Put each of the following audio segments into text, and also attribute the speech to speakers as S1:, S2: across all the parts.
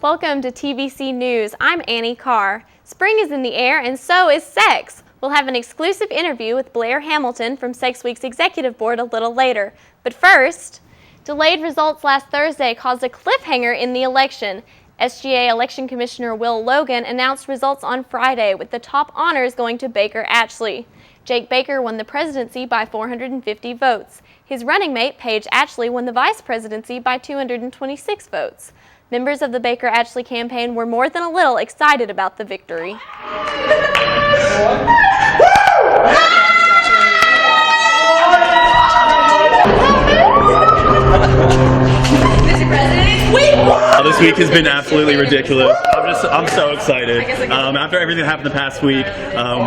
S1: Welcome to TVC News. I'm Annie Carr. Spring is in the air and so is sex. We'll have an exclusive interview with Blair Hamilton from Sex Week's executive board a little later. But first, delayed results last Thursday caused a cliffhanger in the election. SGA Election Commissioner Will Logan announced results on Friday, with the top honors going to Baker Atchley. Jake Baker won the presidency by 450 votes. His running mate, Paige Atchley, won the vice presidency by 226 votes. Members of the Baker Atchley campaign were more than a little excited about the victory.
S2: Mr. President,
S3: this week has been absolutely ridiculous. I'm so excited. After everything that happened the past week,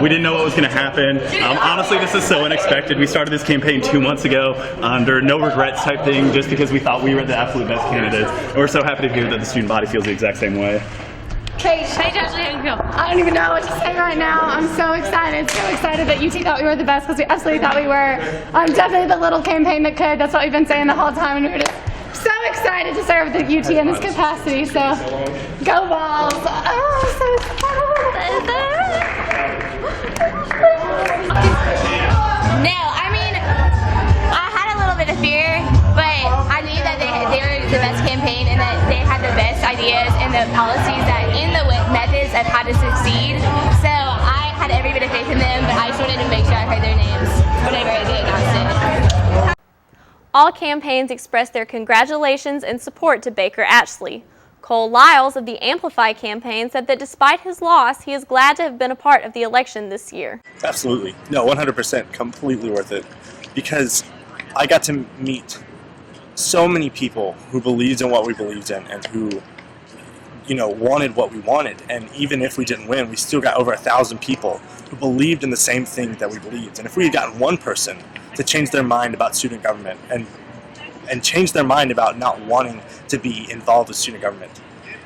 S3: we didn't know what was going to happen. Honestly, this is so unexpected. We started this campaign 2 months ago under no regrets type thing, just because we thought we were the absolute best candidates. And we're so happy to hear that the student body feels the exact same way.
S2: Paige, how do you feel? I don't even know what to say right now. I'm so excited that UT thought we were the best, because we absolutely thought we were. Definitely the little campaign that could. That's what we've been saying the whole time, and we were just so excited to serve the UT in this capacity. So, go Vols! Oh, so excited!
S4: No, I mean, I had a little bit of fear, but I knew that they were the best campaign and that they had the best ideas and the policies and the methods of how to succeed. So I had every bit of faith in them, but I just wanted to make sure I heard their names whenever they announced it.
S1: All campaigns expressed their congratulations and support to Baker Atchley. Cole Lyles of the Amplify campaign said that despite his loss, he is glad to have been a part of the election this year.
S5: Absolutely. No, 100%. Completely worth it. Because I got to meet so many people who believed in what we believed in and who, wanted what we wanted. And even if we didn't win, we still got over 1,000 people who believed in the same thing that we believed. And if we had gotten one person to change their mind about student government and change their mind about not wanting to be involved with student government,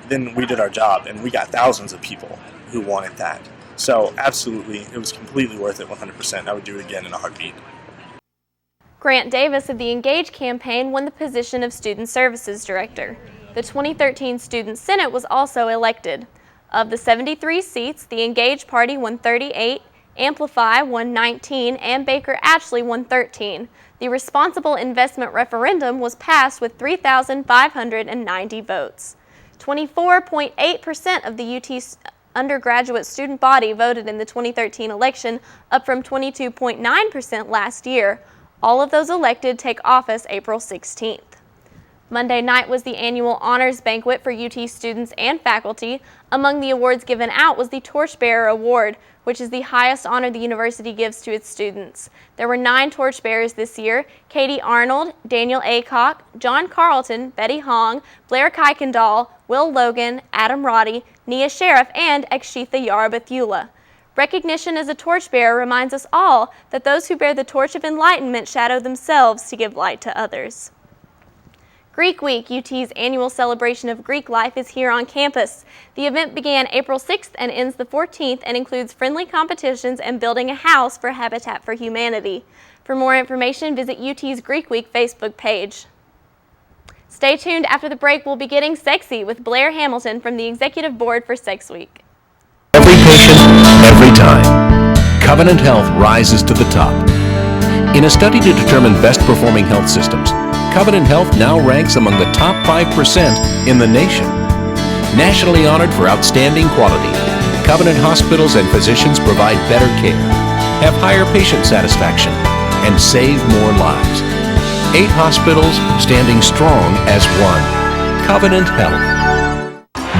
S5: then we did our job, and we got thousands of people who wanted that. So absolutely, it was completely worth it, 100%. I would do it again in a heartbeat.
S1: Grant Davis of the Engage campaign won the position of Student Services Director. The 2013 Student Senate was also elected. Of the 73 seats, the Engage Party won 38, Amplify won 19, and Baker Atchley won 13. The Responsible Investment Referendum was passed with 3,590 votes. 24.8% of the UT undergraduate student body voted in the 2013 election, up from 22.9% last year. All of those elected take office April 16th. Monday night was the annual honors banquet for UT students and faculty. Among the awards given out was the Torchbearer Award, which is the highest honor the university gives to its students. There were 9 torchbearers this year: Katie Arnold, Daniel Aycock, John Carlton, Betty Hong, Blair Kuykendall, Will Logan, Adam Roddy, Nia Sheriff, and Ekshitha Yarabathula. Recognition as a torchbearer reminds us all that those who bear the torch of enlightenment shadow themselves to give light to others. Greek Week, UT's annual celebration of Greek life, is here on campus. The event began April 6th and ends the 14th and includes friendly competitions and building a house for Habitat for Humanity. For more information, visit UT's Greek Week Facebook page. Stay tuned. After the break, we'll be getting sexy with Blair Hamilton from the Executive Board for Sex Week.
S6: Every patient, every time. Covenant Health rises to the top. In a study to determine best performing health systems, Covenant Health now ranks among the top 5% in the nation. Nationally honored for outstanding quality, Covenant hospitals and physicians provide better care, have higher patient satisfaction, and save more lives. 8 hospitals standing strong as one. Covenant Health.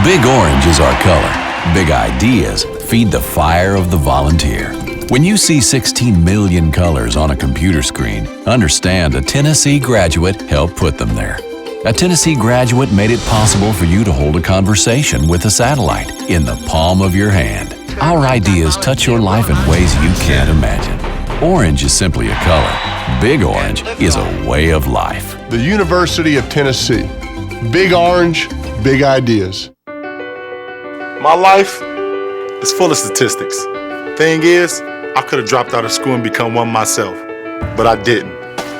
S7: Big orange is our color. Big ideas feed the fire of the volunteer. When you see 16 million colors on a computer screen, understand a Tennessee graduate helped put them there. A Tennessee graduate made it possible for you to hold a conversation with a satellite in the palm of your hand. Our ideas touch your life in ways you can't imagine. Orange is simply a color. Big Orange is a way of life.
S8: The University of Tennessee. Big Orange, big ideas.
S9: My life is full of statistics. Thing is, I could have dropped out of school and become one myself, but I didn't,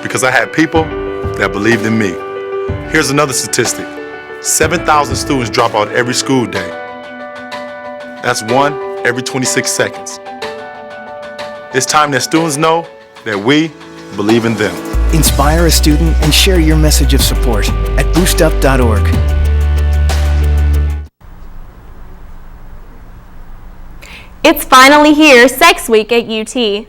S9: because I had people that believed in me. Here's another statistic. 7,000 students drop out every school day. That's one every 26 seconds. It's time that students know that we believe in them.
S10: Inspire a student and share your message of support at boostup.org.
S1: It's finally here, Sex Week at UT.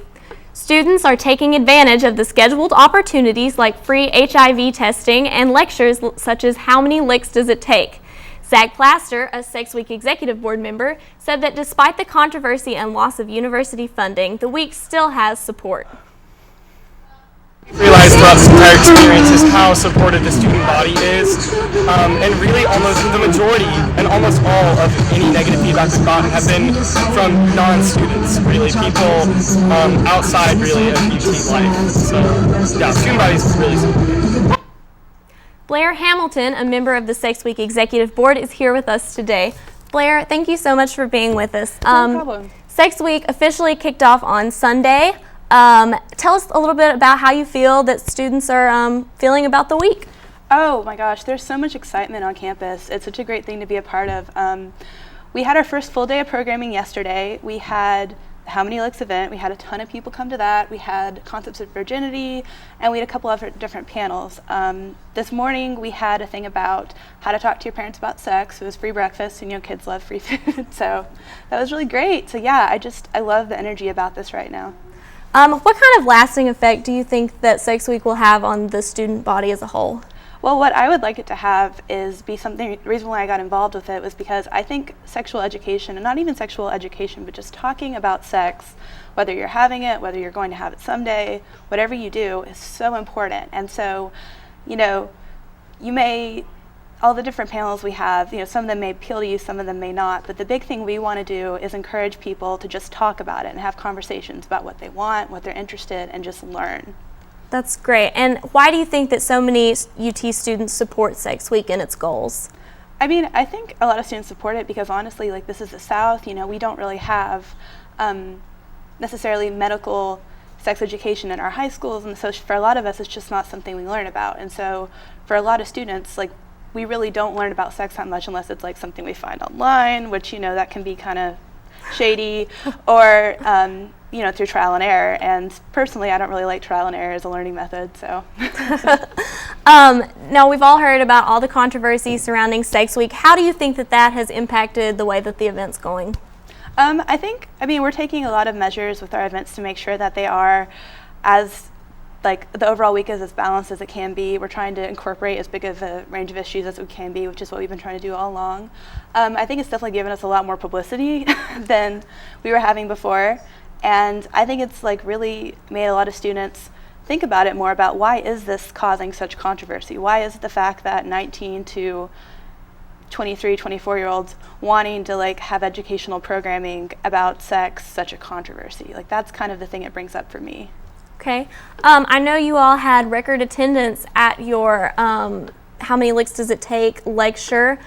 S1: Students are taking advantage of the scheduled opportunities like free HIV testing and lectures such as How Many Licks Does It Take? Zach Plaster, a Sex Week Executive Board member, said that despite the controversy and loss of university funding, the week still has support.
S11: Realized throughout this entire experience is how supportive the student body is, and really almost the majority and almost all of any negative feedback we've gotten have been from non-students, really, people outside really of UT life. So yeah, student body is really supportive.
S1: Blair Hamilton, a member of the Sex Week Executive Board, is here with us today. Blair, thank you so much for being with us.
S2: No problem.
S1: Sex Week officially kicked off on Sunday. Tell us a little bit about how you feel that students are feeling about the week.
S12: Oh my gosh, there's so much excitement on campus. It's such a great thing to be a part of. We had our first full day of programming yesterday. We had the How Many Licks event. We had a ton of people come to that. We had concepts of virginity, and we had a couple of different panels. This morning we had a thing about how to talk to your parents about sex. It was free breakfast, and you know, kids love free food, so that was really great. So yeah, I love the energy about this right now.
S1: What kind of lasting effect do you think that Sex Week will have on the student body as a whole?
S12: Well, what I would like it to have is be something, the reason why I got involved with it was because I think sexual education, and not even sexual education, but just talking about sex, whether you're having it, whether you're going to have it someday, whatever you do, is so important. And so, you know, all the different panels we have, you know, some of them may appeal to you, some of them may not, but the big thing we want to do is encourage people to just talk about it and have conversations about what they want, what they're interested in, and just learn.
S1: That's great. And why do you think that so many UT students support Sex Week and its goals?
S12: I mean, I think a lot of students support it because honestly, like, this is the South, you know, we don't really have necessarily medical sex education in our high schools, and so for a lot of us, it's just not something we learn about. And so for a lot of students, like, we really don't learn about sex that much unless it's like something we find online, which, you know, that can be kind of shady, or you know, through trial and error. And personally, I don't really like trial and error as a learning method, so.
S1: Now, we've all heard about all the controversy surrounding Sex Week. How do you think that that has impacted the way that the event's going?
S12: I mean, we're taking a lot of measures with our events to make sure that they are as, like, the overall week is as balanced as it can be. We're trying to incorporate as big of a range of issues as we can be, which is what we've been trying to do all along. I think it's definitely given us a lot more publicity than we were having before. And I think it's like really made a lot of students think about it more, about why is this causing such controversy? Why is it the fact that 19 to 23, 24-year-olds wanting to like have educational programming about sex such a controversy? Like, that's kind of the thing it brings up for me.
S1: Okay. I know you all had record attendance at your How Many Licks Does It Take lecture,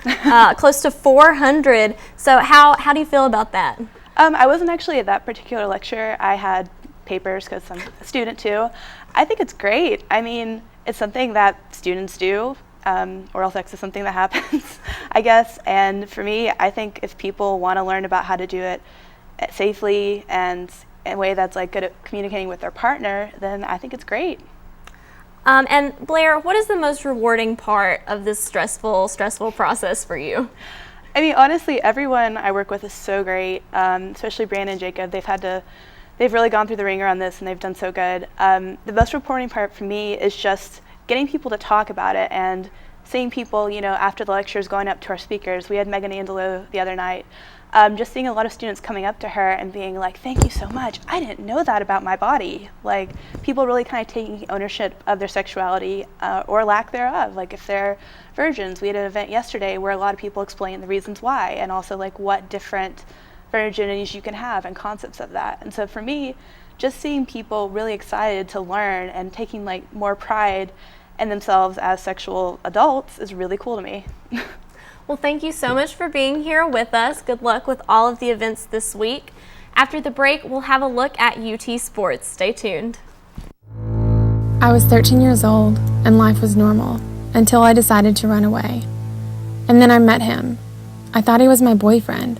S1: close to 400. So how do you feel about that?
S12: I wasn't actually at that particular lecture. I had papers because I'm a student too. I think it's great. I mean, it's something that students do. Oral sex is something that happens, I guess. And for me, I think if people want to learn about how to do it safely and in a way that's like good at communicating with their partner, then I think it's great.
S1: And Blair, what is the most rewarding part of this stressful process for you?
S12: I mean, honestly, everyone I work with is so great, especially Brandon and Jacob. They've really gone through the ringer on this, and they've done so good. The most rewarding part for me is just getting people to talk about it and seeing people, you know, after the lectures going up to our speakers. We had Megan Andelo the other night. Just seeing a lot of students coming up to her and being like, thank you so much. I didn't know that about my body. Like, people really kind of taking ownership of their sexuality or lack thereof. Like, if they're virgins, we had an event yesterday where a lot of people explained the reasons why, and also like what different virginities you can have and concepts of that. And so for me, just seeing people really excited to learn and taking like more pride in themselves as sexual adults is really cool to me.
S1: Well, thank you so much for being here with us. Good luck with all of the events this week. After the break, we'll have a look at UT sports. Stay tuned.
S13: I was 13 years old and life was normal until I decided to run away. And then I met him. I thought he was my boyfriend.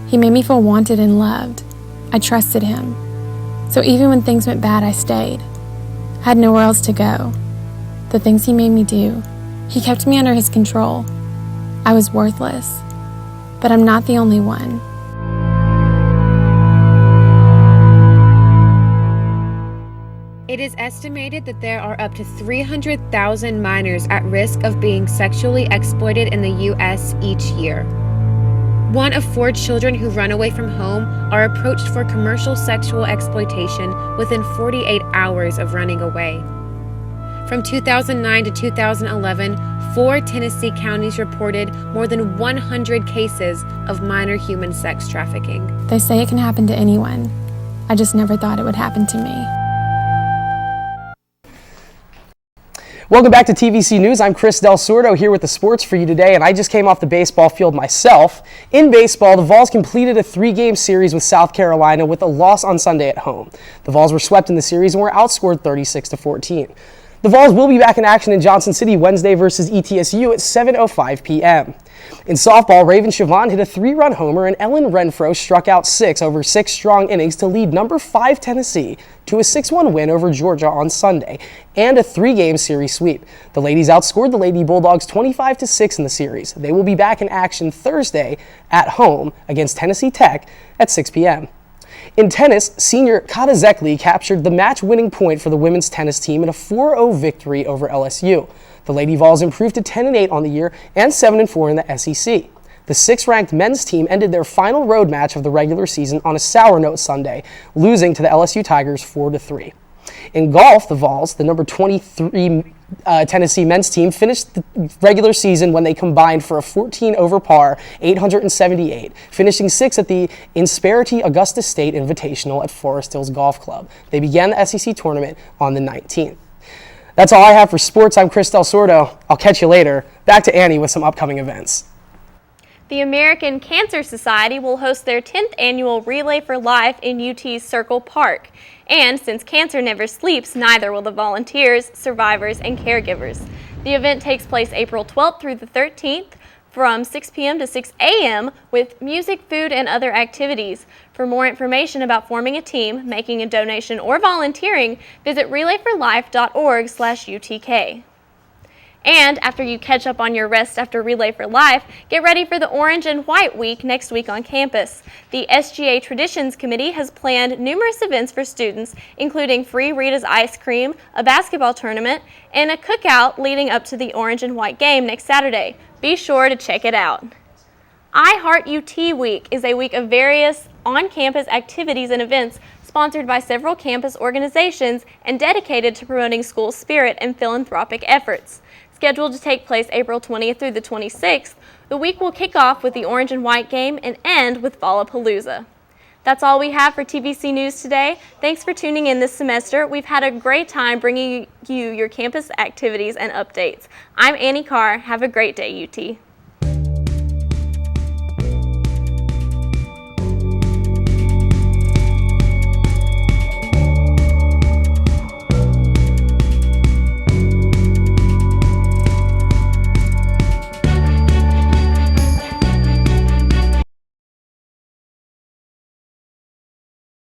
S13: He made me feel wanted and loved. I trusted him. So even when things went bad, I stayed. I had nowhere else to go. The things he made me do, he kept me under his control. I was worthless. But I'm not the only one.
S14: It is estimated that there are up to 300,000 minors at risk of being sexually exploited in the U.S. each year. 1 of 4 children who run away from home are approached for commercial sexual exploitation within 48 hours of running away. From 2009 to 2011, 4 Tennessee counties reported more than 100 cases of minor human sex trafficking.
S13: They say it can happen to anyone. I just never thought it would happen to me.
S15: Welcome back to TVC News. I'm Chris Del Sordo here with the sports for you today, and I just came off the baseball field myself. In baseball, the Vols completed a 3-game series with South Carolina with a loss on Sunday at home. The Vols were swept in the series and were outscored 36-14. The Vols will be back in action in Johnson City Wednesday versus ETSU at 7:05 p.m. In softball, Raven Siobhan hit a 3-run homer and Ellen Renfro struck out 6 over 6 strong innings to lead number 5 Tennessee to a 6-1 win over Georgia on Sunday and a 3-game series sweep. The ladies outscored the Lady Bulldogs 25-6 in the series. They will be back in action Thursday at home against Tennessee Tech at 6 p.m. In tennis, senior Kata Zekli captured the match-winning point for the women's tennis team in a 4-0 victory over LSU. The Lady Vols improved to 10-8 on the year and 7-4 in the SEC. The 6th-ranked men's team ended their final road match of the regular season on a sour note Sunday, losing to the LSU Tigers 4-3. In golf, the Vols, the number 23 Tennessee men's team, finished the regular season when they combined for a 14-over par, 878, finishing 6th at the Insperity Augusta State Invitational at Forest Hills Golf Club. They began the SEC tournament on the 19th. That's all I have for sports. I'm Chris Del Sordo. I'll catch you later. Back to Annie with some upcoming events.
S1: The American Cancer Society will host their 10th annual Relay for Life in UT's Circle Park. And since cancer never sleeps, neither will the volunteers, survivors, and caregivers. The event takes place April 12th through the 13th from 6 p.m. to 6 a.m. with music, food, and other activities. For more information about forming a team, making a donation, or volunteering, visit relayforlife.org/UTK. And after you catch up on your rest after Relay for Life, get ready for the Orange and White Week next week on campus. The SGA Traditions Committee has planned numerous events for students, including free Rita's ice cream, a basketball tournament, and a cookout leading up to the Orange and White game next Saturday. Be sure to check it out. I Heart UT Week is a week of various on-campus activities and events sponsored by several campus organizations and dedicated to promoting school spirit and philanthropic efforts. Scheduled to take place April 20th through the 26th, the week will kick off with the Orange and White game and end with Fallapalooza. That's all we have for TVC News today. Thanks for tuning in this semester. We've had a great time bringing you your campus activities and updates. I'm Annie Carr. Have a great day, UT.